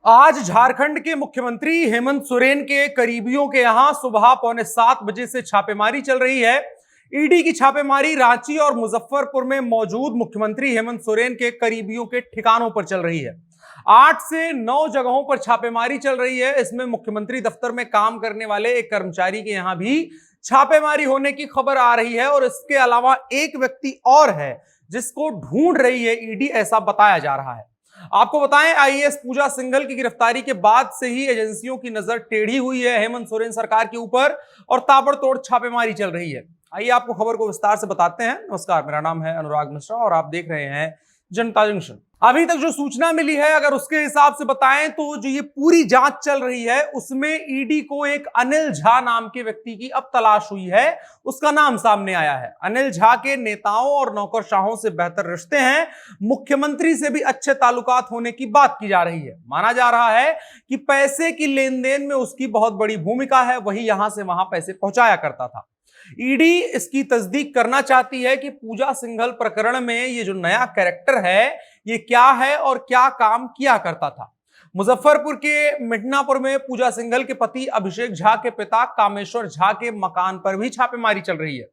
आज झारखंड के मुख्यमंत्री हेमंत सोरेन के करीबियों के यहां सुबह 6:45 से छापेमारी चल रही है। ईडी की छापेमारी रांची और मुजफ्फरपुर में मौजूद मुख्यमंत्री हेमंत सोरेन के करीबियों के ठिकानों पर चल रही है। 8 से 9 जगहों पर छापेमारी चल रही है। इसमें मुख्यमंत्री दफ्तर में काम करने वाले एक कर्मचारी के यहां भी छापेमारी होने की खबर आ रही है और इसके अलावा एक व्यक्ति और है जिसको ढूंढ रही है ईडी, ऐसा बताया जा रहा है। आपको बताएं, आईएएस पूजा सिंघल की गिरफ्तारी के बाद से ही एजेंसियों की नजर टेढ़ी हुई है हेमंत सोरेन सरकार के ऊपर और ताबड़तोड़ छापेमारी चल रही है। आइए आपको खबर को विस्तार से बताते हैं। नमस्कार, मेरा नाम है अनुराग मिश्रा और आप देख रहे हैं जनता जंक्शन। अभी तक जो सूचना मिली है, अगर उसके हिसाब से बताएं तो जो ये पूरी जांच चल रही है उसमें ईडी को एक अनिल झा नाम के व्यक्ति की अब तलाश हुई है। उसका नाम सामने आया है। अनिल झा के नेताओं और नौकरशाहों से बेहतर रिश्ते हैं, मुख्यमंत्री से भी अच्छे ताल्लुकात होने की बात की जा रही है। माना जा रहा है कि पैसे की लेन देन में उसकी बहुत बड़ी भूमिका है, वही यहां से वहां पैसे पहुंचाया करता था। ईडी इसकी तस्दीक करना चाहती है कि पूजा सिंघल प्रकरण में ये जो नया कैरेक्टर है ये क्या है और क्या काम किया करता था। मुजफ्फरपुर के मिठनापुर में पूजा सिंघल के पति अभिषेक झा के पिता कामेश्वर झा के मकान पर भी छापेमारी चल रही है।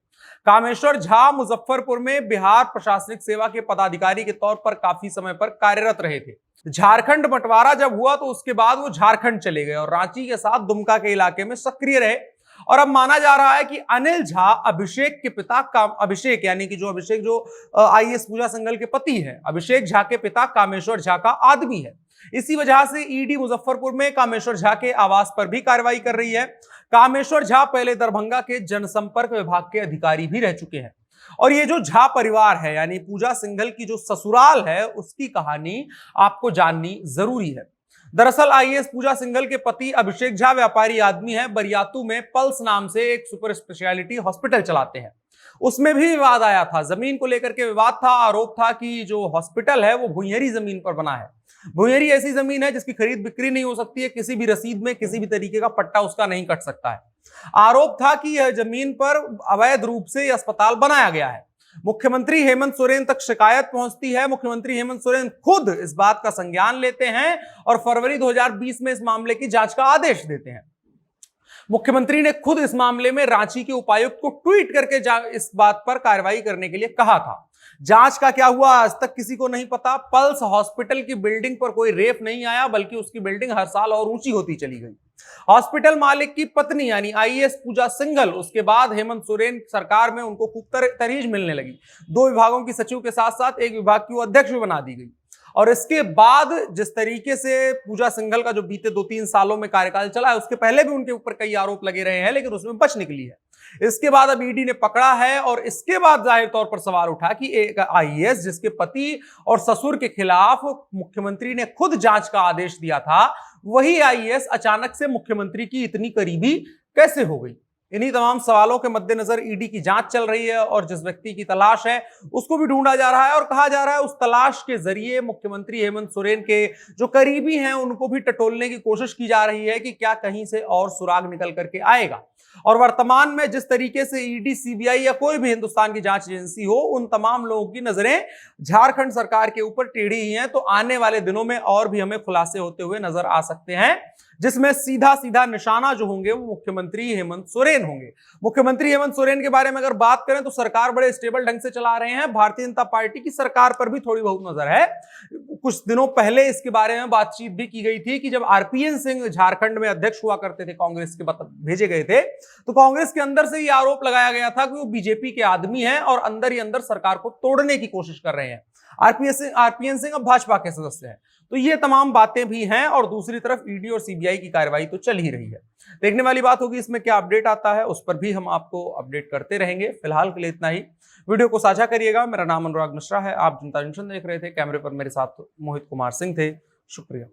कामेश्वर झा मुजफ्फरपुर में बिहार प्रशासनिक सेवा के पदाधिकारी के तौर पर काफी समय पर कार्यरत रहे थे। झारखंड बंटवारा जब हुआ तो उसके बाद वो झारखंड चले गए और रांची के साथ दुमका के इलाके में सक्रिय रहे। और अब माना जा रहा है कि अनिल झा अभिषेक के पिता का अभिषेक यानी कि जो अभिषेक जो आईएएस पूजा सिंघल के पति है, अभिषेक झा के पिता कामेश्वर झा का आदमी है। इसी वजह से ईडी मुजफ्फरपुर में कामेश्वर झा के आवास पर भी कार्रवाई कर रही है। कामेश्वर झा पहले दरभंगा के जनसंपर्क विभाग के अधिकारी भी रह चुके हैं। और ये जो झा परिवार है यानी पूजा सिंघल की जो ससुराल है उसकी कहानी आपको जाननी जरूरी है। दरअसल आईएएस पूजा सिंघल के पति अभिषेक झा व्यापारी आदमी है। बरियातू में पल्स नाम से एक सुपर स्पेशलिटी हॉस्पिटल चलाते हैं। उसमें भी विवाद आया था, जमीन को लेकर के विवाद था। आरोप था कि जो हॉस्पिटल है वो भुइयरी जमीन पर बना है। भुइयरी ऐसी जमीन है जिसकी खरीद बिक्री नहीं हो सकती है, किसी भी रसीद में किसी भी तरीके का पट्टा उसका नहीं कट सकता है। आरोप था कि यह जमीन पर अवैध रूप से अस्पताल बनाया गया है। मुख्यमंत्री हेमंत सोरेन तक शिकायत पहुंचती है। मुख्यमंत्री हेमंत सोरेन खुद इस बात का संज्ञान लेते हैं और फरवरी 2020 में इस मामले की जांच का आदेश देते हैं। मुख्यमंत्री ने खुद इस मामले में रांची के उपायुक्त को ट्वीट करके इस बात पर कार्रवाई करने के लिए कहा था। जांच का क्या हुआ आज तक किसी को नहीं पता। पल्स हॉस्पिटल की बिल्डिंग पर कोई रेफ नहीं आया, बल्कि उसकी बिल्डिंग हर साल और ऊंची होती चली गई। हॉस्पिटल मालिक की पत्नी यानी आईएएस पूजा सिंघल, उसके बाद हेमंत सोरेन सरकार में उनको खूब तरजीह मिलने लगी। 2 विभागों की सचिव के साथ साथ एक विभाग की अध्यक्ष भी बना दी गई। और इसके बाद जिस तरीके से पूजा सिंघल का जो बीते 2-3 सालों में कार्यकाल चला है, उसके पहले भी उनके ऊपर कई आरोप लगे रहे हैं, लेकिन उसमें बच निकली है। इसके बाद अब ईडी ने पकड़ा है और इसके बाद जाहिर तौर पर सवाल उठा कि एक आईएएस जिसके पति और ससुर के खिलाफ मुख्यमंत्री ने खुद जांच का आदेश दिया था, वही आईएएस अचानक से मुख्यमंत्री की इतनी करीबी कैसे हो गई। इन्हीं तमाम सवालों के मद्देनजर ईडी की जांच चल रही है और जिस व्यक्ति की तलाश है उसको भी ढूंढा जा रहा है और कहा जा रहा है उस तलाश के जरिए मुख्यमंत्री हेमंत सोरेन के जो करीबी हैं उनको भी टटोलने की कोशिश की जा रही है कि क्या कहीं से और सुराग निकल करके आएगा। और वर्तमान में जिस तरीके से ईडी, सीबीआई या कोई भी हिंदुस्तान की जांच एजेंसी हो, उन तमाम लोगों की नजरें झारखंड सरकार के ऊपर टेढ़ी ही हैं। तो आने वाले दिनों में और भी हमें खुलासे होते हुए नजर आ सकते हैं, जिसमें सीधा सीधा निशाना जो होंगे वो मुख्यमंत्री हेमंत सोरेन होंगे। मुख्यमंत्री हेमंत सोरेन के बारे में अगर बात करें तो सरकार बड़े स्टेबल ढंग से चला रहे हैं। भारतीय जनता पार्टी की सरकार पर भी थोड़ी बहुत नजर है। कुछ दिनों पहले इसके बारे में बातचीत भी की गई थी कि जब आरपीएन सिंह झारखंड में अध्यक्ष हुआ करते थे, कांग्रेस के भेजे गए थे, तो कांग्रेस के अंदर से ये आरोप लगाया गया था कि वो बीजेपी के आदमी हैं और अंदर ही अंदर सरकार को तोड़ने की कोशिश कर रहे हैं। आरपीएन सिंह अब भाजपा के सदस्य हैं। तो ये तमाम बातें भी हैं और दूसरी तरफ ईडी और सीबीआई की कार्रवाई तो चल ही रही है। देखने वाली बात होगी इसमें क्या अपडेट आता है, उस पर भी हम आपको अपडेट करते रहेंगे। फिलहाल के लिए इतना ही। वीडियो को साझा करिएगा। मेरा नाम अनुराग मिश्रा है, आप जनता जंक्शन देख रहे थे। कैमरे पर मेरे साथ मोहित कुमार सिंह थे। शुक्रिया।